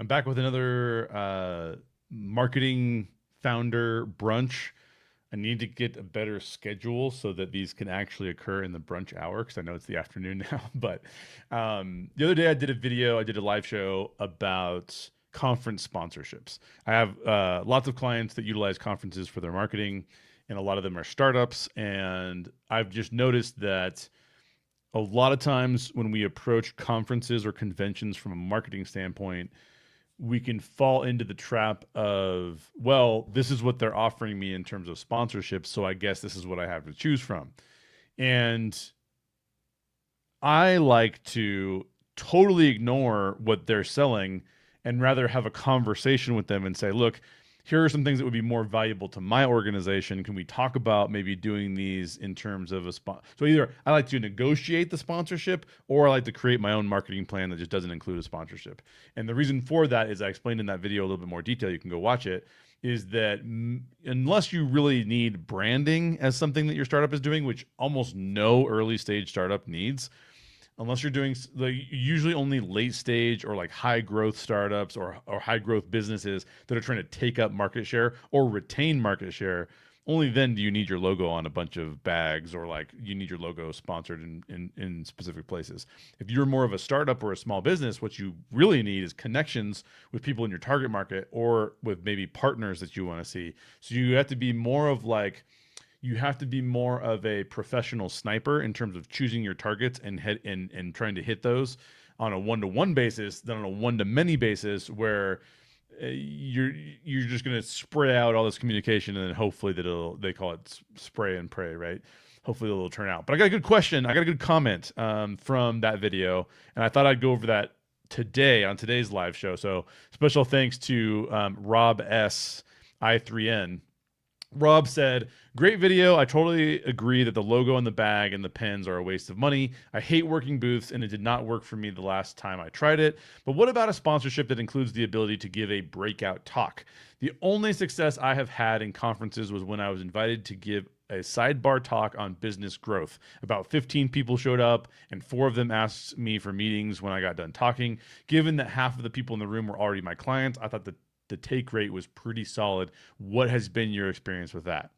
I'm back with another marketing founder brunch. I need to get a better schedule so that these can actually occur in the brunch hour because I know it's the afternoon now. But the other day I did a live show about conference sponsorships. I have lots of clients that utilize conferences for their marketing, and a lot of them are startups. And I've just noticed that a lot of times when we approach conferences or conventions from a marketing standpoint, we can fall into the trap of, well, this is what they're offering me in terms of sponsorship, so I guess this is what I have to choose from. And I like to totally ignore what they're selling and rather have a conversation with them and say, look, here are some things that would be more valuable to my organization. Can we talk about maybe doing these in terms of a spot? So either I like to negotiate the sponsorship or I like to create my own marketing plan that just doesn't include a sponsorship. And the reason for that is I explained in that video a little bit more detail. You can go watch it. Is that unless you really need branding as something that your startup is doing, which almost no early stage startup needs, unless you're doing like usually only late stage or like high growth startups or high growth businesses that are trying to take up market share or retain market share, only then do you need your logo on a bunch of bags or like you need your logo sponsored in specific places. If you're more of a startup or a small business, what you really need is connections with people in your target market or with maybe partners that you want to see. So you have to be more of like, you have to be more of a professional sniper in terms of choosing your targets and trying to hit those on a one-to-one basis than on a one-to-many basis where you're just going to spray out all this communication and then hopefully that they call it spray and pray, right? Hopefully it'll turn out. But I got a good question. I got a good comment from that video, and I thought I'd go over that today on today's live show. So special thanks to Rob S. I3N. Rob said, great video. I totally agree that the logo on the bag and the pens are a waste of money. I hate working booths and it did not work for me the last time I tried it. But what about a sponsorship that includes the ability to give a breakout talk? The only success I have had in conferences was when I was invited to give a sidebar talk on business growth. About 15 people showed up and 4 of them asked me for meetings when I got done talking. Given that half of the people in the room were already my clients, I thought the take rate was pretty solid. What has been your experience with that?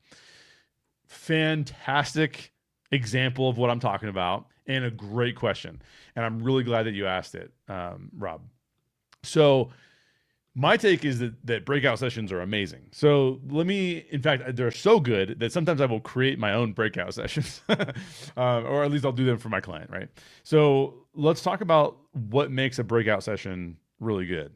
Fantastic example of what I'm talking about and a great question. And I'm really glad that you asked it, Rob. So my take is that breakout sessions are amazing. So in fact, they're so good that sometimes I will create my own breakout sessions, or at least I'll do them for my client, right? So let's talk about what makes a breakout session really good.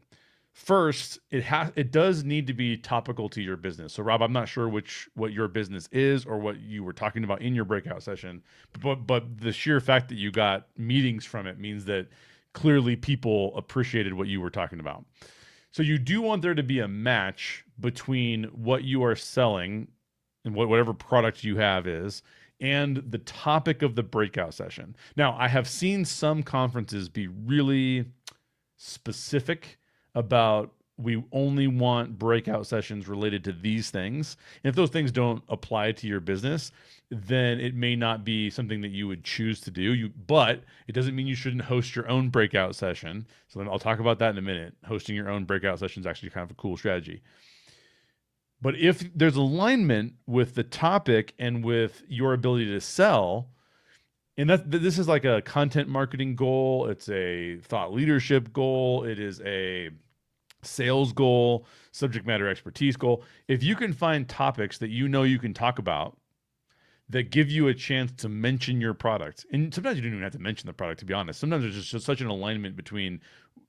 First, it does need to be topical to your business. So Rob, I'm not sure what your business is or what you were talking about in your breakout session, but the sheer fact that you got meetings from it means that clearly people appreciated what you were talking about. So you do want there to be a match between what you are selling and whatever product you have is and the topic of the breakout session. Now, I have seen some conferences be really specific about we only want breakout sessions related to these things. And if those things don't apply to your business, then it may not be something that you would choose to do. But it doesn't mean you shouldn't host your own breakout session. So I'll talk about that in a minute. Hosting your own breakout session is actually kind of a cool strategy. But if there's alignment with the topic and with your ability to sell, and this is like a content marketing goal, it's a thought leadership goal, it is a sales goal, subject matter expertise goal. If you can find topics that you know you can talk about that give you a chance to mention your product, and sometimes you don't even have to mention the product, to be honest. Sometimes there's just such an alignment between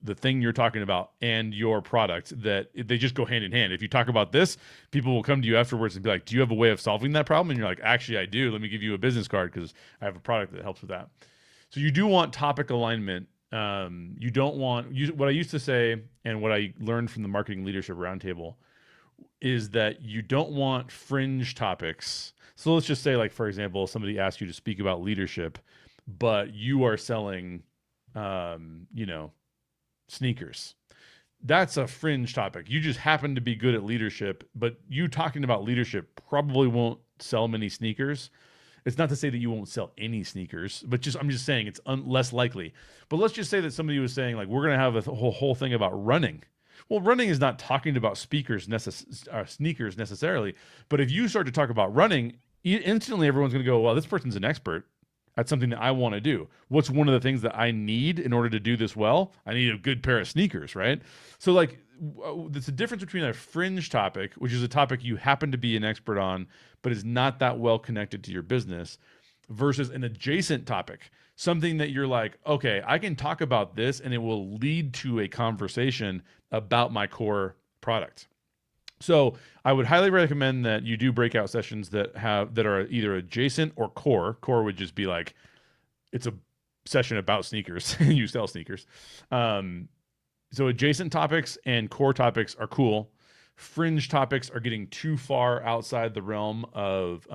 the thing you're talking about and your product that they just go hand in hand. If you talk about this, people will come to you afterwards and be like, do you have a way of solving that problem? And you're like, actually, I do. Let me give you a business card because I have a product that helps with that. So you do want topic alignment. You don't want what I used to say and what I learned from the Marketing Leadership Roundtable is that you don't want fringe topics. So let's just say, like, for example, somebody asks you to speak about leadership, but you are selling, sneakers. That's a fringe topic. You just happen to be good at leadership, but you talking about leadership probably won't sell many sneakers. It's not to say that you won't sell any sneakers, but I'm just saying it's less likely. But let's just say that somebody was saying, like, we're going to have a whole thing about running. Well, running is not talking about sneakers necessarily, but if you start to talk about running, instantly everyone's going to go, well, this person's an expert. That's something that I want to do. What's one of the things that I need in order to do this well? I need a good pair of sneakers, right? So, like, there's a difference between a fringe topic, which is a topic you happen to be an expert on, but is not that well connected to your business, versus an adjacent topic, something that you're like, okay, I can talk about this and it will lead to a conversation about my core product. So I would highly recommend that you do breakout sessions that are either adjacent or core. Core would just be like, it's a session about sneakers. You sell sneakers. So adjacent topics and core topics are cool. Fringe topics are getting too far outside the realm of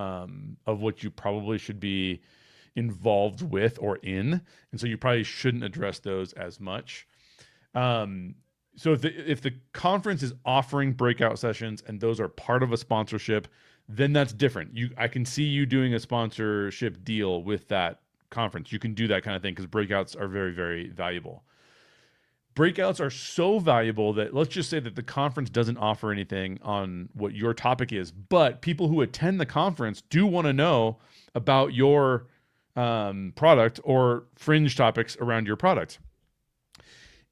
what you probably should be involved with or in, and so you probably shouldn't address those as much. So if the conference is offering breakout sessions and those are part of a sponsorship, then that's different. I can see you doing a sponsorship deal with that conference. You can do that kind of thing because breakouts are very, very valuable. Breakouts are so valuable that let's just say that the conference doesn't offer anything on what your topic is, but people who attend the conference do want to know about your product or fringe topics around your product.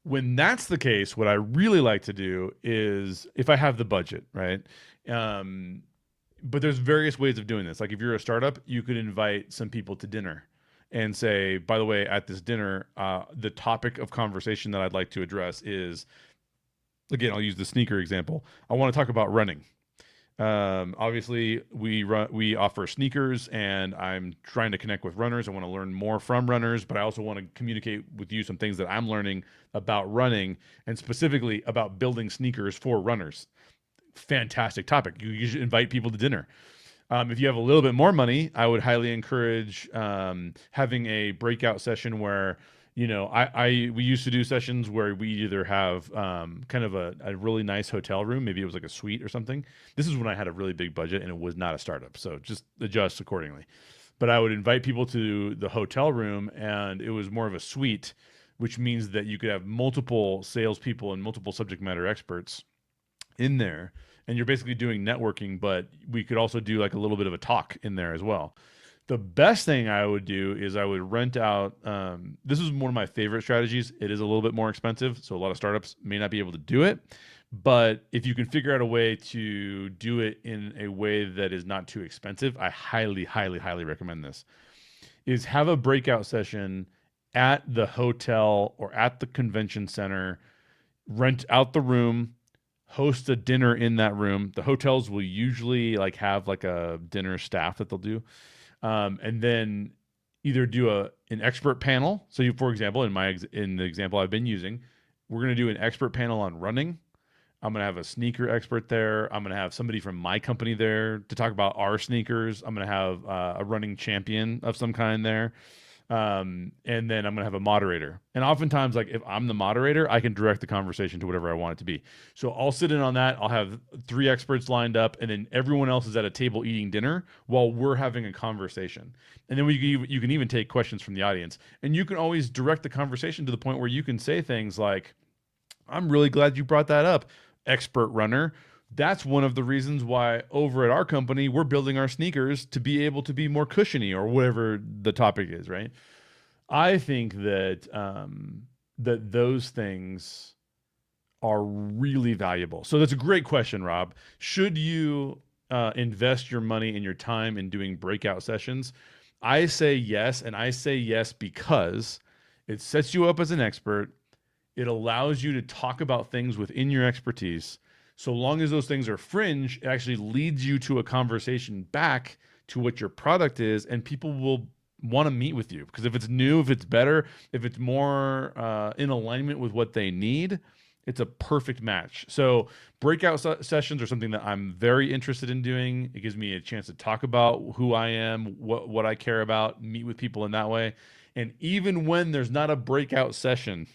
When that's the case, what I really like to do is, if I have the budget, right? But there's various ways of doing this. Like if you're a startup, you could invite some people to dinner and say, by the way, at this dinner, the topic of conversation that I'd like to address is, again, I'll use the sneaker example. I want to talk about running. Obviously, we offer sneakers, and I'm trying to connect with runners. I want to learn more from runners, but I also want to communicate with you some things that I'm learning about running, and specifically about building sneakers for runners. Fantastic topic. You should invite people to dinner. If you have a little bit more money, I would highly encourage having a breakout session where, we used to do sessions where we either have kind of a really nice hotel room, maybe it was like a suite or something. This is when I had a really big budget and it was not a startup, so just adjust accordingly. But I would invite people to the hotel room, and it was more of a suite, which means that you could have multiple salespeople and multiple subject matter experts in there, and you're basically doing networking, but we could also do like a little bit of a talk in there as well. The best thing I would do is I would rent out. This is one of my favorite strategies. It is a little bit more expensive, so a lot of startups may not be able to do it. But if you can figure out a way to do it in a way that is not too expensive, I highly, highly, highly recommend this. Is have a breakout session at the hotel or at the convention center, rent out the room, host a dinner in that room. The hotels will usually have a dinner staff that they'll do. And then either do an expert panel. So for example, in the example I've been using, we're going to do an expert panel on running. I'm going to have a sneaker expert there. I'm going to have somebody from my company there to talk about our sneakers. I'm going to have a running champion of some kind there. And then I'm going to have a moderator. And oftentimes, if I'm the moderator, I can direct the conversation to whatever I want it to be. So I'll sit in on that. I'll have 3 experts lined up, and then everyone else is at a table eating dinner while we're having a conversation. And then you can even take questions from the audience. And you can always direct the conversation to the point where you can say things like, I'm really glad you brought that up, expert runner. That's one of the reasons why over at our company, we're building our sneakers to be able to be more cushiony, or whatever the topic is, right? I think that that those things are really valuable. So that's a great question, Rob. Should you invest your money and your time in doing breakout sessions? I say yes, and I say yes because it sets you up as an expert. It allows you to talk about things within your expertise. So long as those things are fringe, it actually leads you to a conversation back to what your product is, and people will want to meet with you. Because if it's new, if it's better, if it's more in alignment with what they need, it's a perfect match. So breakout sessions are something that I'm very interested in doing. It gives me a chance to talk about who I am, what I care about, meet with people in that way. And even when there's not a breakout session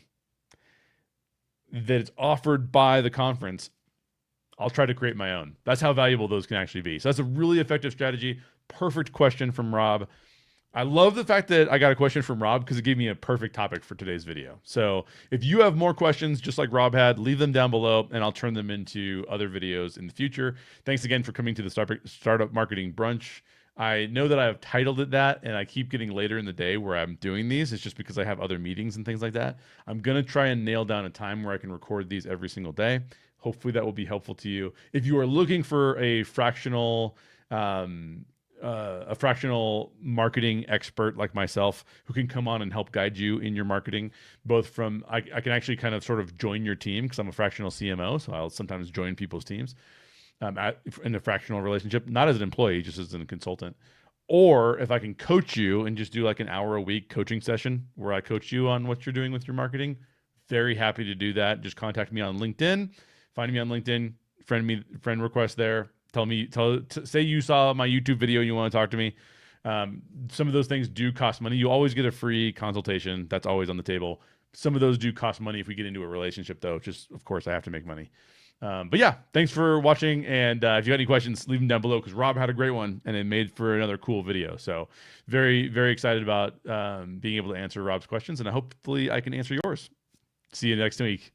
that is offered by the conference, I'll try to create my own. That's how valuable those can actually be. So that's a really effective strategy. Perfect question from Rob. I love the fact that I got a question from Rob because it gave me a perfect topic for today's video. So if you have more questions, just like Rob had, leave them down below and I'll turn them into other videos in the future. Thanks again for coming to the Startup Marketing Brunch. I know that I've titled it that and I keep getting later in the day where I'm doing these. It's just because I have other meetings and things like that. I'm going to try and nail down a time where I can record these every single day. Hopefully that will be helpful to you. If you are looking for a fractional marketing expert like myself who can come on and help guide you in your marketing, both from I can actually kind of sort of join your team because I'm a fractional CMO, so I'll sometimes join people's teams in a fractional relationship, not as an employee, just as a consultant. Or if I can coach you and just do like an hour a week coaching session where I coach you on what you're doing with your marketing, very happy to do that. Just contact me on LinkedIn, find me on LinkedIn, friend request there. Say you saw my YouTube video and you want to talk to me. Some of those things do cost money. You always get a free consultation. That's always on the table. Some of those do cost money if we get into a relationship, though. Just, of course, I have to make money. But yeah, thanks for watching. And if you got any questions, leave them down below because Rob had a great one and it made for another cool video. So very, very excited about being able to answer Rob's questions. And hopefully I can answer yours. See you next week.